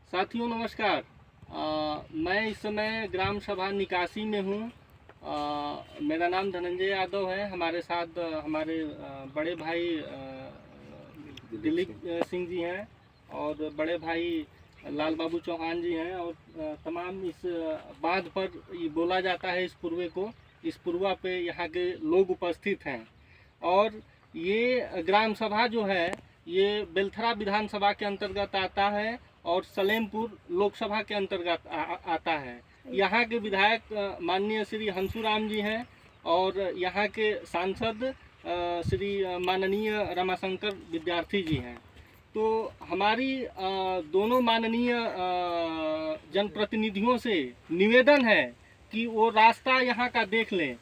साथियों नमस्कार। मैं इस समय ग्राम सभा निकासी में हूँ। मेरा नाम धनंजय यादव है। हमारे साथ हमारे बड़े भाई दिलीप सिंह जी हैं और बड़े भाई लाल बाबू चौहान जी हैं और तमाम इस बांध पर ये बोला जाता है इस पुरवा पे यहाँ के लोग उपस्थित हैं। और ये ग्राम सभा जो है ये बेलथरा विधानसभा के अंतर्गत आता है और सलेमपुर लोकसभा के अंतर्गत आता है। यहाँ के विधायक माननीय श्री हंसुराम जी हैं और यहाँ के सांसद श्री माननीय रमाशंकर विद्यार्थी जी हैं। तो हमारी दोनों माननीय जनप्रतिनिधियों से निवेदन है कि वो रास्ता यहाँ का देख लें।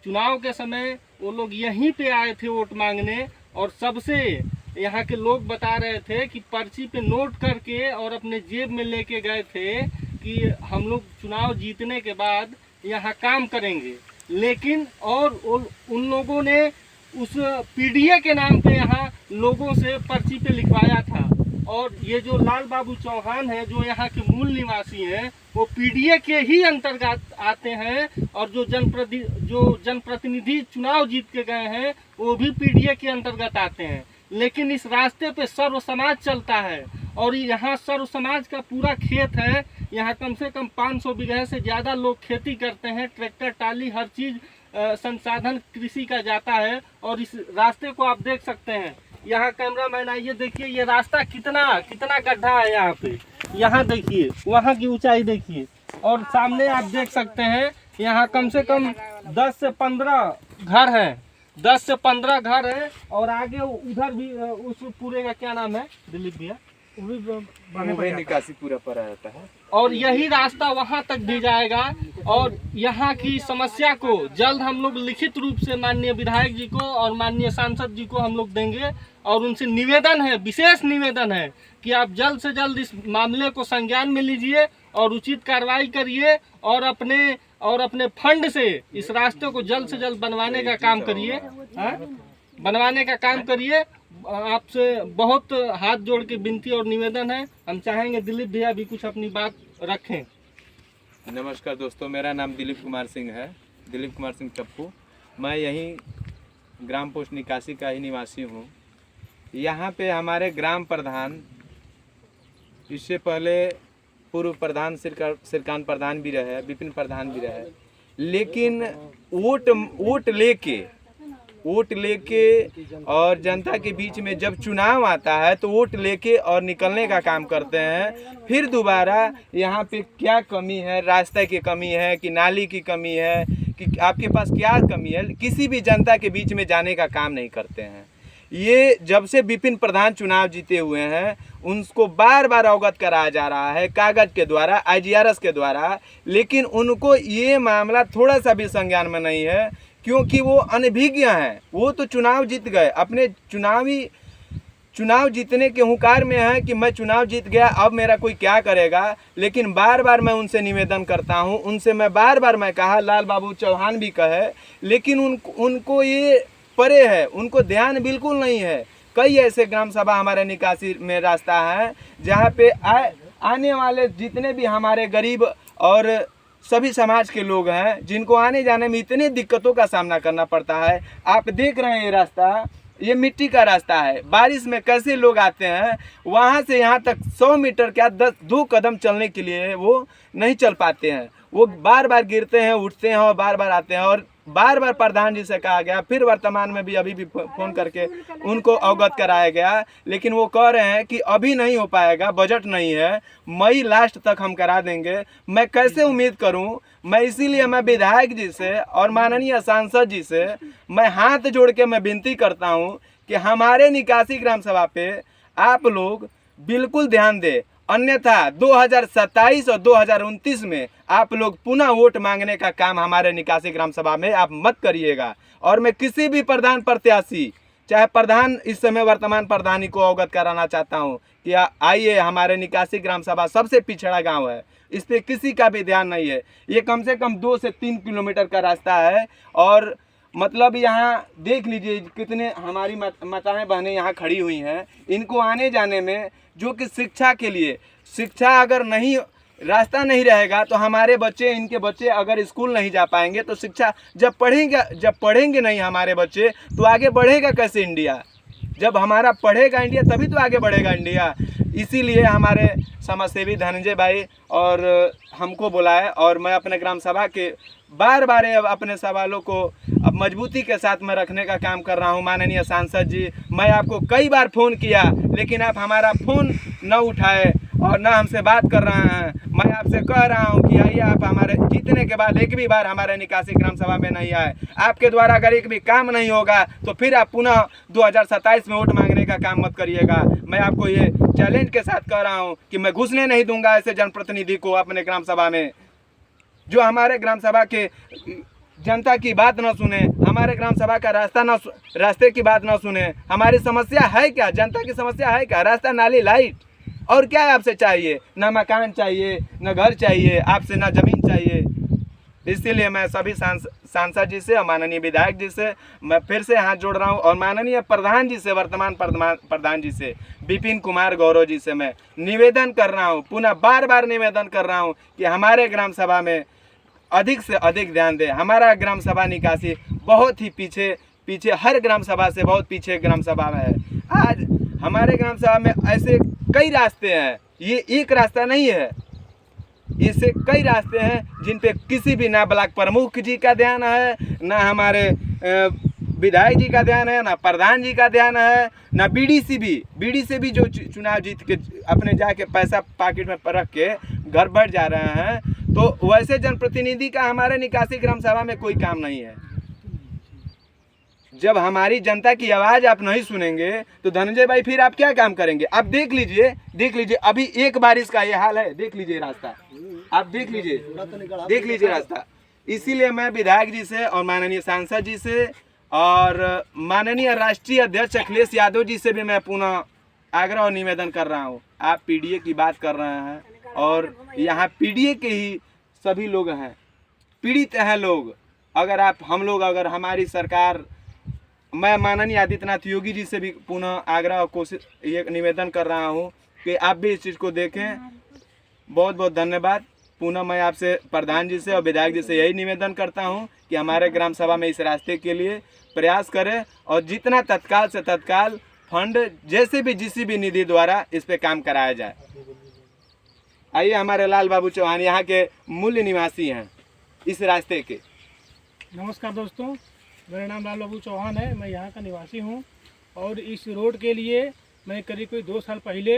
चुनाव के समय वो लोग यहीं पे आए थे वोट मांगने और सबसे यहाँ के लोग बता रहे थे कि पर्ची पे नोट करके और अपने जेब में लेके गए थे कि हम लोग चुनाव जीतने के बाद यहाँ काम करेंगे। लेकिन और उन लोगों ने उस पीडीए के नाम पे यहाँ लोगों से पर्ची पे लिखवाया था। और ये जो लाल बाबू चौहान है जो यहाँ के मूल निवासी हैं वो पीडीए के ही अंतर्गत आते हैं और जो जनप्रतिनिधि चुनाव जीत के गए हैं वो भी पीडीए के अंतर्गत आते हैं। लेकिन इस रास्ते पे सर्व समाज चलता है और यहाँ सर्व समाज का पूरा खेत है। यहाँ कम से कम 500 बीघे से ज़्यादा लोग खेती करते हैं। ट्रैक्टर टाली हर चीज़ संसाधन कृषि का जाता है। और इस रास्ते को आप देख सकते हैं। यहाँ कैमरामैन आइए, देखिए ये रास्ता कितना गड्ढा है यहाँ पे। यहाँ देखिए, वहाँ की ऊंचाई देखिए और सामने आप देख सकते हैं यहाँ कम से कम 10 से 15 घर हैं। 10 से 15 घर है और आगे उधर भी उस पूरे का क्या नाम है दिलीप भैया, वही निकासी पूरा पड़ा रहता है और यही रास्ता वहां तक भी जाएगा। और यहाँ की समस्या को जल्द हम लोग लिखित रूप से माननीय विधायक जी को और माननीय सांसद जी को हम लोग देंगे और उनसे निवेदन है, विशेष निवेदन है कि आप जल्द से जल्द इस मामले को संज्ञान में लीजिए और उचित कार्रवाई करिए और अपने फंड से इस रास्ते को जल्द से जल्द बनवाने का काम करिए। आपसे बहुत हाथ जोड़ के विनती और निवेदन है। हम चाहेंगे दिलीप भैया भी कुछ अपनी बात रखें। नमस्कार दोस्तों, मेरा नाम दिलीप कुमार सिंह है, दिलीप कुमार सिंह टप्पू। मैं यहीं ग्राम पोस्ट निकासी का ही निवासी हूँ। यहाँ पे हमारे ग्राम प्रधान, इससे पहले पूर्व प्रधान श्रीकांत प्रधान भी रहे, विपिन प्रधान भी रहे, लेकिन वोट लेके और जनता के बीच में जब चुनाव आता है तो वोट लेके और निकलने का काम करते हैं। फिर दोबारा यहाँ पे क्या कमी है, रास्ते की कमी है कि नाली की कमी है कि आपके पास क्या कमी है, किसी भी जनता के बीच में जाने का काम नहीं करते हैं। ये जब से विपिन प्रधान चुनाव जीते हुए हैं उनको बार बार अवगत कराया जा रहा है कागज के द्वारा, IGRS के द्वारा, लेकिन उनको ये मामला थोड़ा सा भी संज्ञान में नहीं है क्योंकि वो अनभिज्ञ हैं। वो तो चुनाव जीत गए, अपने चुनाव जीतने के हुंकार में है कि मैं चुनाव जीत गया, अब मेरा कोई क्या करेगा। लेकिन बार बार मैं उनसे निवेदन करता हूं, उनसे मैं बार मैं कहा, लाल बाबू चौहान भी कहे, लेकिन उनको ये परे है, उनको ध्यान बिल्कुल नहीं है। कई ऐसे ग्राम सभा हमारे निकासी में रास्ता है जहाँ पे आने वाले जितने भी हमारे गरीब और सभी समाज के लोग हैं जिनको आने जाने में इतनी दिक्कतों का सामना करना पड़ता है। आप देख रहे हैं ये रास्ता, ये मिट्टी का रास्ता है। बारिश में कैसे लोग आते हैं, वहाँ से यहाँ तक 100 मीटर क्या 2 कदम चलने के लिए वो नहीं चल पाते हैं। वो बार बार गिरते हैं, उठते हैं और बार बार आते हैं। और बार प्रधान जी से कहा गया, फिर वर्तमान में भी अभी भी फ़ोन करके उनको अवगत कराया गया, लेकिन वो कह रहे हैं कि अभी नहीं हो पाएगा, बजट नहीं है, मई लास्ट तक हम करा देंगे। मैं कैसे उम्मीद करूं? मैं इसीलिए मैं विधायक जी से और माननीय सांसद जी से मैं हाथ जोड़ के मैं विनती करता हूं कि हमारे निकासी ग्राम सभा पे आप लोग बिल्कुल ध्यान दें, अन्यथा 2027 और 2029 में आप लोग पुनः वोट मांगने का काम हमारे निकासी ग्राम सभा में आप मत करिएगा। और मैं किसी भी प्रधान प्रत्याशी, चाहे प्रधान इस समय वर्तमान प्रधानी को अवगत कराना चाहता हूं कि आइए, हमारे निकासी ग्राम सभा सबसे पिछड़ा गांव है, इस पर किसी का भी ध्यान नहीं है। ये कम से कम 2 से 3 किलोमीटर का रास्ता है और मतलब यहाँ देख लीजिए कितने हमारी माताएं बहनें यहाँ खड़ी हुई हैं। इनको आने जाने में, जो कि शिक्षा के लिए शिक्षा अगर नहीं, रास्ता नहीं रहेगा तो हमारे बच्चे, इनके बच्चे अगर स्कूल नहीं जा पाएंगे तो शिक्षा जब पढ़ेंगे नहीं हमारे बच्चे तो आगे बढ़ेगा कैसे इंडिया? जब हमारा पढ़ेगा इंडिया तभी तो आगे बढ़ेगा इंडिया। इसीलिए हमारे समाजसेवी धनंजय भाई और हमको बुलाए और मैं अपने ग्राम सभा के बार बार अपने सवालों को अब मजबूती के साथ मैं रखने का काम कर रहा हूं। माननीय सांसद जी, मैं आपको कई बार फ़ोन किया लेकिन आप हमारा फ़ोन न उठाए और न हमसे बात कर रहे हैं। मैं आपसे कह रहा हूं कि आइए, आप हमारे जीतने के बाद एक भी बार हमारे निकासी ग्राम सभा में नहीं आए। आपके द्वारा अगर एक भी काम नहीं होगा तो फिर आप पुनः 2027 में वोट मांगने का काम मत करिएगा। मैं आपको ये चैलेंज के साथ कह रहा हूं कि मैं घुसने नहीं दूंगा ऐसे जनप्रतिनिधि को अपने ग्राम सभा में, जो हमारे ग्राम सभा के जनता की बात न सुने, हमारे ग्राम सभा का रास्ते की बात न सुने। हमारी समस्या है क्या? जनता की समस्या है क्या? रास्ता, नाली, लाइट, और क्या आपसे चाहिए? ना मकान चाहिए, न घर चाहिए आपसे, ना ज़मीन चाहिए। इसीलिए मैं सभी सांसद जी से और माननीय विधायक जी से मैं फिर से हाथ जोड़ रहा हूं और माननीय प्रधान जी से, वर्तमान प्रधान जी से, विपिन कुमार गौरव जी से मैं निवेदन कर रहा हूं, पुनः बार बार निवेदन कर रहा हूं कि हमारे ग्राम सभा में अधिक से अधिक ध्यान दें। हमारा ग्राम सभा निकासी बहुत ही पीछे हर ग्राम सभा से बहुत पीछे ग्राम सभा में है। आज हमारे ग्राम सभा में ऐसे कई रास्ते हैं, ये एक रास्ता नहीं है, इससे कई रास्ते हैं जिन पे किसी भी, ना ब्लॉक प्रमुख जी का ध्यान है, ना हमारे विधायक जी का ध्यान है, ना प्रधान जी का ध्यान है, ना बीडीसी भी जो चुनाव जीत के अपने जाके पैसा पॉकेट में रख के घर बैठ जा रहे हैं। तो वैसे जनप्रतिनिधि का हमारे निकासी ग्राम सभा में कोई काम नहीं है। जब हमारी जनता की आवाज़ आप नहीं सुनेंगे तो धनंजय भाई फिर आप क्या काम करेंगे? आप देख लीजिए अभी एक बारिश का ये हाल है, देख लीजिए रास्ता, आप देख लीजिए रास्ता। इसीलिए मैं विधायक जी से और माननीय सांसद जी से और माननीय राष्ट्रीय अध्यक्ष अखिलेश यादव जी से भी मैं पुनः आग्रह और निवेदन कर रहा हूँ। आप पीडीए की बात कर रहे हैं और यहाँ पीडीए के ही सभी लोग हैं, पीड़ित हैं लोग। अगर हमारी सरकार, मैं माननीय आदित्यनाथ योगी जी से भी पुनः आग्रह और कोशिश, ये निवेदन कर रहा हूँ कि आप भी इस चीज़ को देखें। बहुत बहुत धन्यवाद। पुनः मैं आपसे, प्रधान जी से और विधायक जी से यही निवेदन करता हूँ कि हमारे ग्राम सभा में इस रास्ते के लिए प्रयास करें और जितना तत्काल से तत्काल फंड, जैसे भी जिस भी निधि द्वारा इस पे काम कराया जाए। आइए, हमारे लाल बाबू चौहान यहाँ के मूल निवासी हैं इस रास्ते के। नमस्कार दोस्तों, मेरा नाम लाल बाबू चौहान है, मैं यहाँ का निवासी हूँ। और इस रोड के लिए मैं करीब कोई 2 साल पहले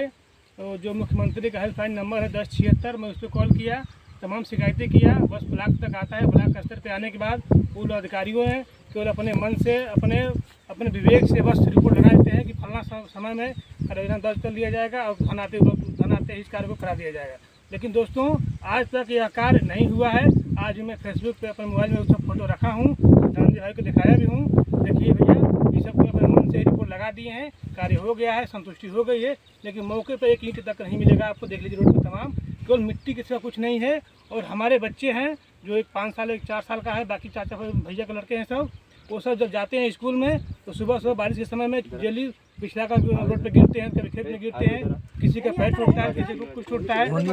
जो मुख्यमंत्री का हेल्पलाइन नंबर है 1076, मैं उस पर कॉल किया, तमाम शिकायतें किया। बस ब्लॉक तक आता है, ब्लॉक स्तर पे आने के बाद वो अधिकारियों हैं केवल अपने मन से, अपने विवेक से बस रिपोर्ट लगा देते हैं कि फलना समय में आवेदन दर्ज कर लिया जाएगा और धन आते इस कार्य को करा दिया जाएगा। लेकिन दोस्तों, आज तक यह कार्य नहीं हुआ है। आज मैं फेसबुक पे अपने मोबाइल में उसका फोटो रखा हूँ, धनंजय भाई को दिखाया भी हूँ। देखिए भैया, ये सब को अपने मन से रिपोर्ट लगा दिए हैं, कार्य हो गया है, संतुष्टि हो गई है। लेकिन मौके पर एक ईंट तक नहीं मिलेगा आपको। देख लीजिए रोड पर तमाम केवल मिट्टी के सिवा कुछ नहीं है। और हमारे बच्चे हैं, जो एक 5 साल एक 4 साल का है, बाकी चाचा भैया के लड़के हैं सब, वो सब जब जाते हैं स्कूल में तो सुबह बारिश के समय में जल्दी पिछला का रोड पे गिरते हैं, कभी खेत में गिरते हैं, किसी का पैर टूटता है, किसी को कुछ टूटता है। अभी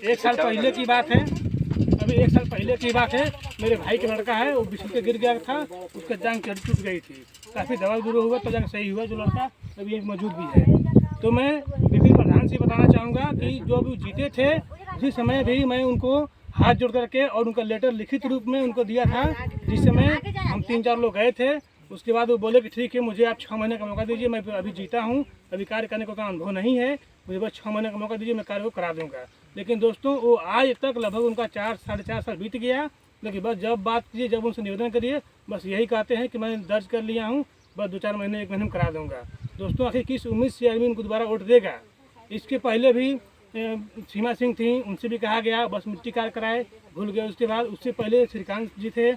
1 साल पहले की बात है, मेरे भाई का लड़का है, वो बिछड़ के गिर गया था, उसका जांघ टूट गई थी। काफ़ी दवा दूर हुआ तो जाकर सही हुआ, जो लड़का अभी एक मौजूद भी है। तो मैं विपिन प्रधान से बताना चाहूँगा कि जो अभी जीते थे उसी समय भी मैं उनको हाथ जोड़ करके और उनका लेटर लिखित रूप में उनको दिया था, जिस समय हम 3-4 लोग गए थे। उसके बाद वो बोले कि ठीक है, मुझे आप 6 महीने का मौका दीजिए, मैं अभी जीता हूँ, अभी कार्य करने का उतना अनुभव नहीं है, मुझे बस 6 महीने का मौका दीजिए, मैं कार्य को करा दूँगा। लेकिन दोस्तों, वो आज तक लगभग उनका 4-4.5 साल बीत गया। लेकिन बस जब बात कीजिए, जब उनसे निवेदन करिए, बस यही कहते हैं कि मैंने दर्ज कर लिया हूँ, बस 2-4 महीने 1 महीने में करा दूँगा। दोस्तों, आखिर किस उम्मीद से आदमी उनको दोबारा वोट देगा? इसके पहले भी सीमा सिंह थी, उनसे भी कहा गया बस मिट्टी कार्य कराए, भूल गए। उसके बाद उससे पहले श्रीकांत जी थे,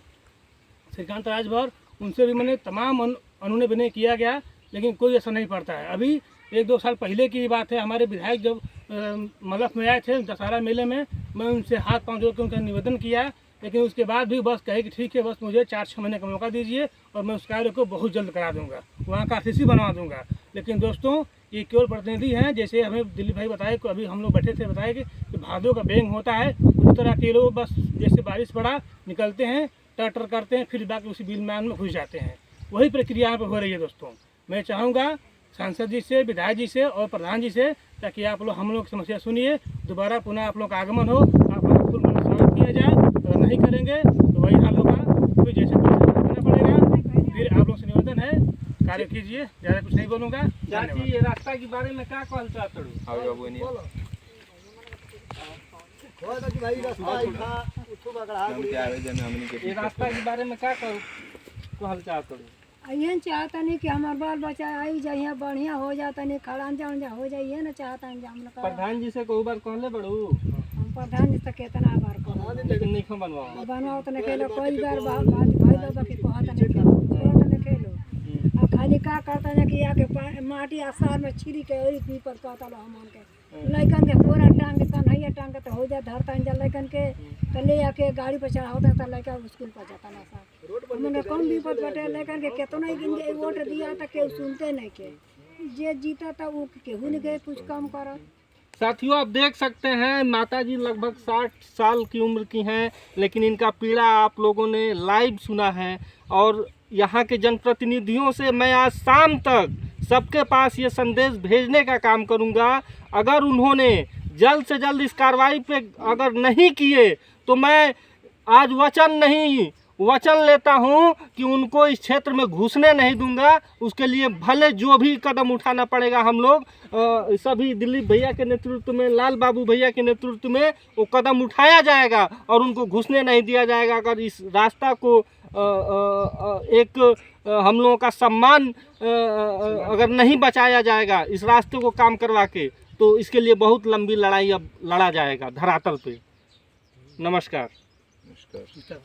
श्रीकांत राजभर, उनसे भी मैंने तमाम अनुनय विनय किया गया, लेकिन कोई असर नहीं पड़ता है। अभी 1-2 साल पहले की बात है, हमारे विधायक जब मलफ में आए थे दशहरा मेले में, मैं उनसे हाथ पांव जोड़ के उनका निवेदन किया, लेकिन उसके बाद भी बस कहे कि ठीक है, बस मुझे 4-6 महीने का मौका दीजिए और मैं उस कार्य को बहुत जल्द करा दूंगा, वहाँ का आरसीसी बनवा दूंगा। लेकिन दोस्तों, ये केवल प्रतिनिधि हैं। जैसे हमें दिलीप भाई बताए कि अभी हम लोग बैठे थे, बताए कि भादों का बैंग होता है, उस तरह के लोग बस जैसे बारिश पड़ा निकलते हैं, ट्रैक्टर करते हैं, फिर बाकी उसी बिल में घुस जाते हैं। वही प्रक्रिया यहाँ पर हो रही है दोस्तों। मैं चाहूँगा सांसद जी से, विधायक जी से और प्रधान जी से, ताकि आप लोग हम लोग की समस्या सुनिए, दोबारा पुनः आप लोग का आगमन हो, आप लोग का फुल स्वागत किया जाए। अगर नहीं करेंगे तो वही हाल होगा, फिर जैसे करना पड़ेगा। फिर आप लोग से निवेदन है, कार्य कीजिए। ज़्यादा कुछ नहीं बोलूँगा। चाची ये रास्ता के बारे में क्या कहना चाहते हो? आओ बाबू नहीं हम क्या आवेदन हमनी के ये रास्ता के बारे में क्या कहना चाहते हो? यही चाहता नहीं कि हमारे बाल बच्चा आई जाइए, बढ़िया हो जाता नहीं, खड़ांजा उंजा हो जाइए ना, चाहता नहीं हम लोग प्रधान जी से कोई बार कहले बड़ू, हम प्रधान जी से कितना बार कहो, लेकिन नहीं बनवाओ। बनवाओ तो नहीं खेलो, कोई बार बात भाई बाबा की कहता नहीं खेलो, कहता नहीं खेलो। और खाली का करता है कि आके माटी आसार में छिड़ी के और पीपर कहता लो हम के लइकन के पूरा टांग के कन्हैया टांग के तो हो जा धरता जा लइकन के, तो ले आके गाड़ी पर चढ़ाता था, लइका स्कूल पर जाता ना सा। हमने कम विपद बटे लेकर के कितना ही वोट दिया था, केहू सुनते नहीं के, जे जीता था वो केहू नहीं गए कुछ काम करा। साथियों आप देख सकते हैं माता जी लगभग 60 साल की उम्र की हैं, लेकिन इनका पीड़ा आप लोगों ने लाइव सुना है। और यहाँ के जनप्रतिनिधियों से मैं आज शाम तक सबके पास ये संदेश भेजने का काम करूँगा, अगर उन्होंने जल्द से जल्द इस कार्रवाई पे अगर नहीं किए तो मैं आज वचन लेता हूं कि उनको इस क्षेत्र में घुसने नहीं दूंगा। उसके लिए भले जो भी कदम उठाना पड़ेगा, हम लोग सभी दिलीप भैया के नेतृत्व में, लाल बाबू भैया के नेतृत्व में वो कदम उठाया जाएगा और उनको घुसने नहीं दिया जाएगा। अगर इस रास्ता को एक हम लोगों का सम्मान अगर नहीं बचाया जाएगा इस रास्ते को काम करवा के, तो इसके लिए बहुत लंबी लड़ाई अब लड़ा जाएगा धरातल पे। नमस्कार। नमस्कार।